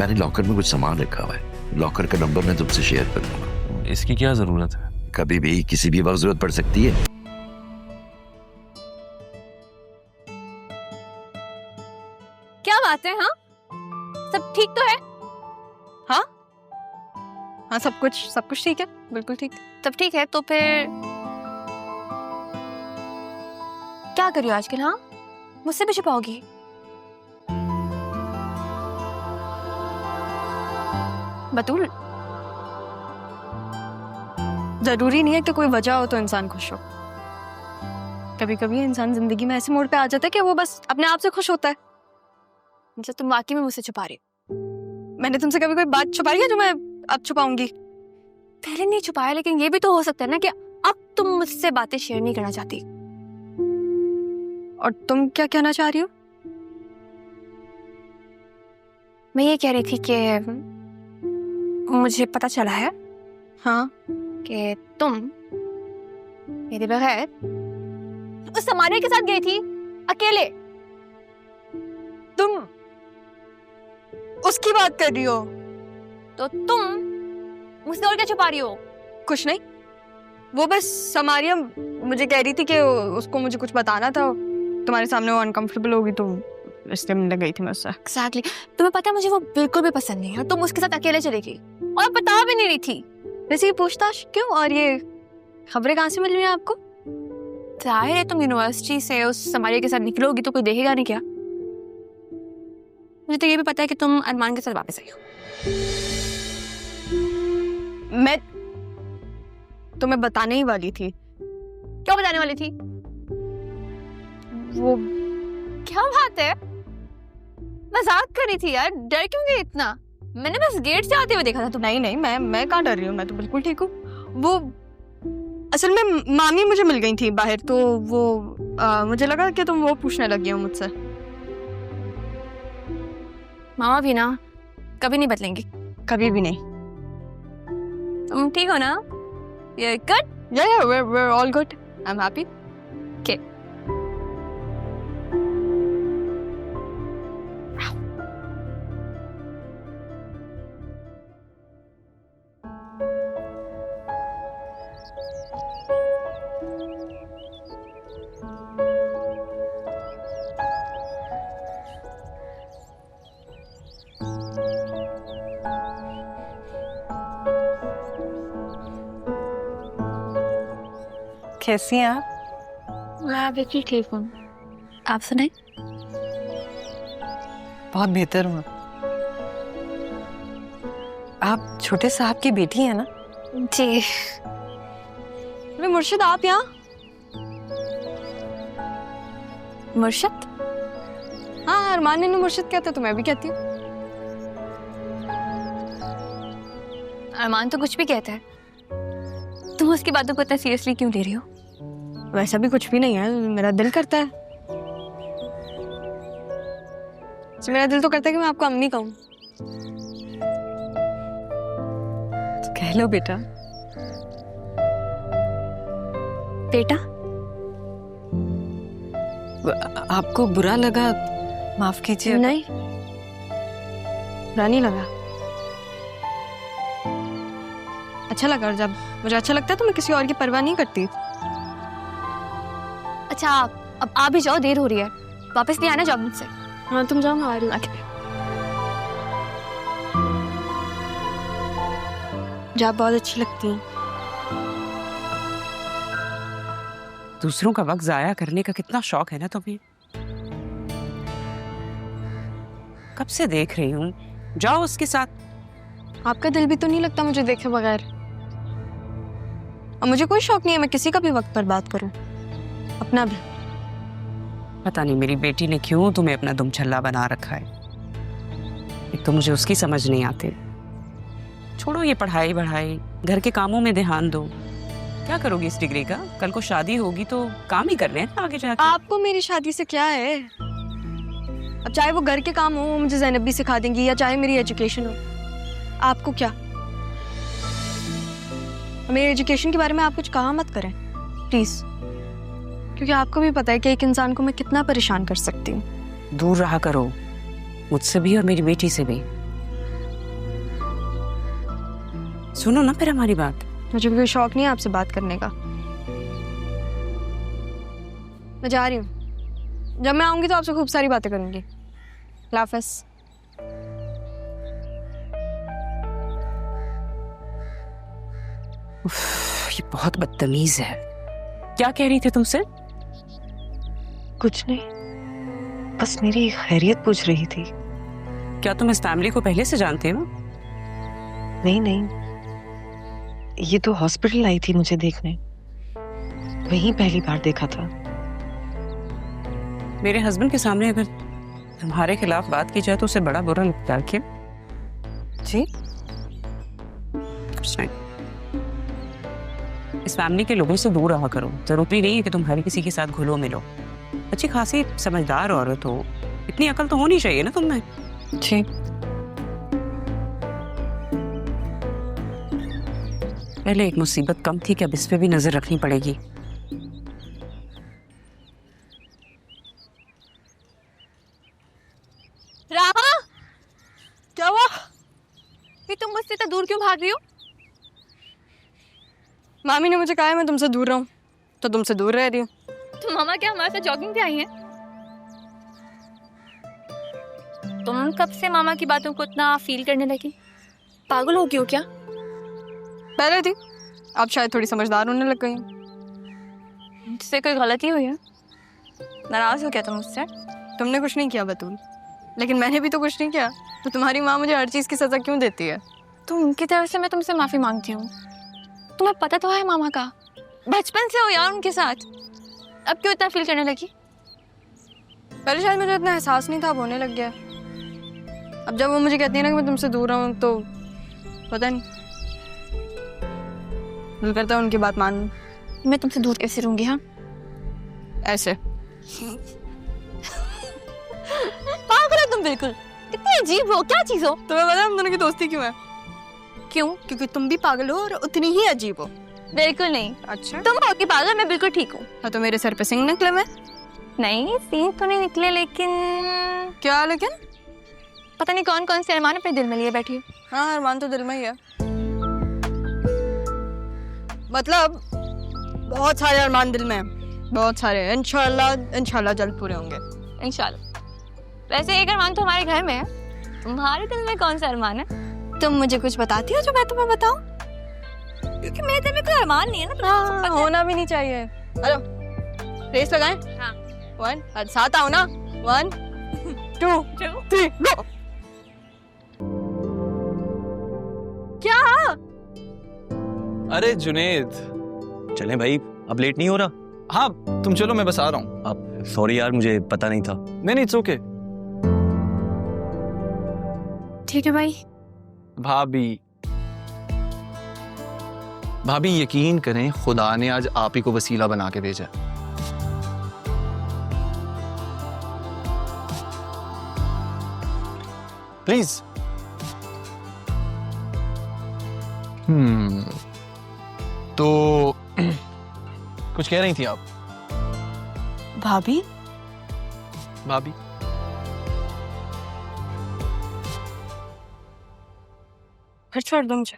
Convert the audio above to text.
मैंने लॉकर में कुछ सामान रखा हुआ है, लॉकर का नंबर मैं तुमसे शेयर कर दूंगा। इसकी क्या जरूरत है? कभी भी किसी भी वक्त जरूरत पड़ सकती है। क्या बात है? हाँ, सब ठीक तो है? हाँ हाँ, सब कुछ ठीक है, बिल्कुल ठीक। सब ठीक है तो फिर क्या कर रही हो आजकल? हाँ, मुझसे भी छुपाओगी? बतूल, जरूरी नहीं है कि कोई वजह हो तो इंसान खुश हो। कभी कभी इंसान जिंदगी में ऐसे मोड़ पे आ जाता है कि वो बस अपने आप से खुश होता है। जब तुम वाकई में मुझसे छुपा रही हो। मैंने तुमसे कभी कोई बात छुपाई है जो मैं अब छुपाऊंगी? पहले नहीं छुपाया, लेकिन ये भी तो हो सकता है ना कि अब तुम मुझसे बातें शेयर नहीं करना चाहती। और तुम क्या कहना चाह रही हो? मैं ये कह रही थी कि मुझे पता चला है हाँ, कि तुम मेरे बगैर उस समारिया के साथ गई थी अकेले। तुम उसकी बात कर रही हो? तो तुम मुझसे और क्या छुपा रही हो? कुछ नहीं, वो बस समारिया मुझे कह रही थी कि उसको मुझे कुछ बताना था, तुम्हारे सामने वो अनकंफर्टेबल होगी तो इसलिए मिलने गई थी मैं उससे। Exactly. तुम्हें पता है मुझे वो बिल्कुल भी पसंद नहीं है और तुम उसके साथ अकेले चली गई और बता भी नहीं रही थी। वैसे ये पूछताछ क्यों और ये खबरें कहाँ से मिल रही हैं आपको? जाहिर है तुम यूनिवर्सिटी से उस समारिया के साथ निकलोगी तो कोई देखेगा नहीं क्या? मुझे तो ये भी पता है कि तुम अरमान के साथ वापस आई हो। मैं तुम्हें बताने ही वाली थी। क्या बताने वाली थी? वो क्या बात है? मजाक कर रही थी यार, डर क्यों गई इतना? मैंने बस गेट से आते हुए देखा था तुम। नहीं, मैं कहाँ डर रही हूँ, मैं तो बिल्कुल ठीक हूँ। वो असल में मामी मुझे मिल गई थी बाहर, तो वो मुझे लगा कि तुम वो पूछने लगी हो मुझसे। मामा भी ना कभी नहीं बदलेंगी। कभी भी नहीं। तुम ठीक हो ना? You're good? Yeah, we're all good. I'm happy. Okay. कैसी हैं आप? मैं बिल्कुल ठीक हूँ। आप सुनाएं? बहुत बेहतर हूँ। आप छोटे साहब की बेटी है ना? जी। अरे मुर्शिद, आप यहाँ? मुर्शिद? हाँ, अरमान ने मुर्शिद कहते तो मैं भी कहती हूँ। अरमान तो कुछ भी कहता है, तुम उसकी बातों को इतना सीरियसली क्यों ले रही हो? वैसा भी कुछ भी नहीं है, मेरा दिल करता है। मेरा दिल तो करता है कि मैं आपको अम्मी कहूँ। तो कह लो बेटा। बेटा? आपको बुरा लगा? माफ कीजिए। नहीं, बुरा नहीं लगा, अच्छा लगा। और जब मुझे अच्छा लगता है तो मैं किसी और की परवाह नहीं करती। अच्छा, अब आ भी जाओ, देर हो रही है। वापस नहीं आना, जाओ मुझसे। हाँ, तुम जाओ, मैं आ रही हूँ। जा, बहुत अच्छी लगती हैं। दूसरों का वक्त जाया करने का कितना शौक है ना तुम्हें। कब से देख रही हूँ, जाओ उसके साथ। आपका दिल भी तो नहीं लगता मुझे देखे बगैर। और मुझे कोई शौक नहीं है मैं किसी का भी वक्त पर बात करूं, अपना भी। पता नहीं मेरी बेटी ने क्यों तुम्हें अपना दुम छल्ला बना रखा है। एक तो मुझे उसकी समझ नहीं आती। छोड़ो ये पढ़ाई बढ़ाई, घर के कामों में ध्यान दो। क्या करोगी इस डिग्री का? कल को शादी होगी तो काम ही करने हैं आगे जाके। आपको मेरी शादी से क्या है? अब चाहे वो घर के काम हो, मुझे ज़ैनब भी सिखा देंगी, या चाहे मेरी एजुकेशन हो, आपको क्या? मेरे एजुकेशन के बारे में आप कुछ कहा मत करें प्लीज, क्योंकि आपको भी पता है कि एक इंसान को मैं कितना परेशान कर सकती हूँ। दूर रहा करो मुझसे भी और मेरी बेटी से भी। सुनो ना फिर हमारी बात। मुझे कोई शौक नहीं है आपसे बात करने का। मैं जा रही हूँ, जब मैं आऊंगी तो आपसे खूब सारी बातें करूंगी। अल्लाह हाफ़िज़। ये बहुत बदतमीज है। क्या कह रही थी तुमसे? कुछ नहीं, बस मेरी खैरियत पूछ रही थी। क्या तुम इस फैमिली को पहले से जानते हो? नहीं नहीं, ये तो हॉस्पिटल आई थी मुझे देखने, वहीं पहली बार देखा था। मेरे हस्बैंड के सामने अगर तुम्हारे खिलाफ बात की जाए तो उसे बड़ा बुरा लगता है। क्या? जी? कुछ नहीं। इस फैमिली के लोगों से दूर रहा करो। जरूरी नहीं है कि तुम हर किसी के साथ घुलो मिलो। अच्छी खासी समझदार औरत हो, इतनी अकल तो होनी चाहिए ना तुम में। जी। पहले एक मुसीबत कम थी कि अब इस पे भी नजर रखनी पड़ेगी। रामा, क्या हुआ? ये तुम मुझसे इतना दूर क्यों भाग रही हो? मामी ने मुझे कहा है मैं तुमसे दूर रहूं, तो तुमसे दूर रह रही हूँ। तुम मामा क्या हमारे साथ जॉगिंग पे आई हैं? तुम कब से मामा की बातों को इतना फील करने लगी? पागल हो गई हो क्या? पहले थी, अब शायद थोड़ी समझदार होने लग गई हूँ। मुझसे कोई गलती हुई है? नाराज हो क्या तुम मुझसे? तुमने कुछ नहीं किया बतूल, लेकिन मैंने भी तो कुछ नहीं किया, तो तुम्हारी माँ मुझे हर चीज़ की सज़ा क्यों देती है? तो उनकी तरफ से मैं तुमसे माफी मांगती हूँ। तुम्हें पता तो है मामा का, बचपन से हो यार उनके साथ, अब क्यों इतना फील करने लगी? पहले शायद मुझे इतना एहसास नहीं था, अब होने लग गया। अब जब वो मुझे कहती है ना कि मैं तुमसे दूर रहूं, तो पता नहीं, दिल करता है उनकी बात मान लूं। मैं तुमसे दूर कैसे रहूंगी? हाँ, ऐसे। पागल हो तुम बिल्कुल, कितनी अजीब हो, क्या चीज हो? तुम्हें पता है हम दोनों की दोस्ती क्यों है? क्यों? क्योंकि तुम भी पागल हो और उतनी ही अजीब हो। बिल्कुल नहीं। अच्छा, तुम हो कि पागल, मैं बिल्कुल ठीक हूँ। हाँ तो मेरे सर पे सिंह निकले मैं? नहीं, सींग तो नहीं निकले, लेकिन क्या लेकिन? पता नहीं कौन कौन से अरमान अपने दिल में लिए बैठी हो। हाँ, अरमान तो दिल में ही है, मतलब बहुत सारे अरमान दिल में हैं, बहुत सारे। इंशाल्लाह इंशाल्लाह जल्द पूरे होंगे, इंशाल्लाह। वैसे एक अरमान तो हमारे घर में है, तुम्हारे दिल में कौन सा अरमान है? तुम मुझे कुछ बताती हो जो मैं तुम्हें बताऊं? क्योंकि मेरे दिल में कोई अरमान नहीं है ना। हाँ, होना भी नहीं चाहिए। हेलो, रेस लगाएं? हाँ। 1 साथ आओ ना। 1 2 3 गो। क्या? अरे जुनेद, चलें भाई, अब लेट नहीं हो रहा? हाँ तुम चलो, मैं बस आ रहा हूँ। अब सॉरी यार, मुझे पता नहीं था। नहीं नहीं, इट्स ओके। ठीक है भाई। भाभी यकीन करें, खुदा ने आज आप ही को वसीला बना के भेजा। प्लीज। तो कुछ कह रही थी आप? भाभी? भाभी फिर छोड़ दो मुझे।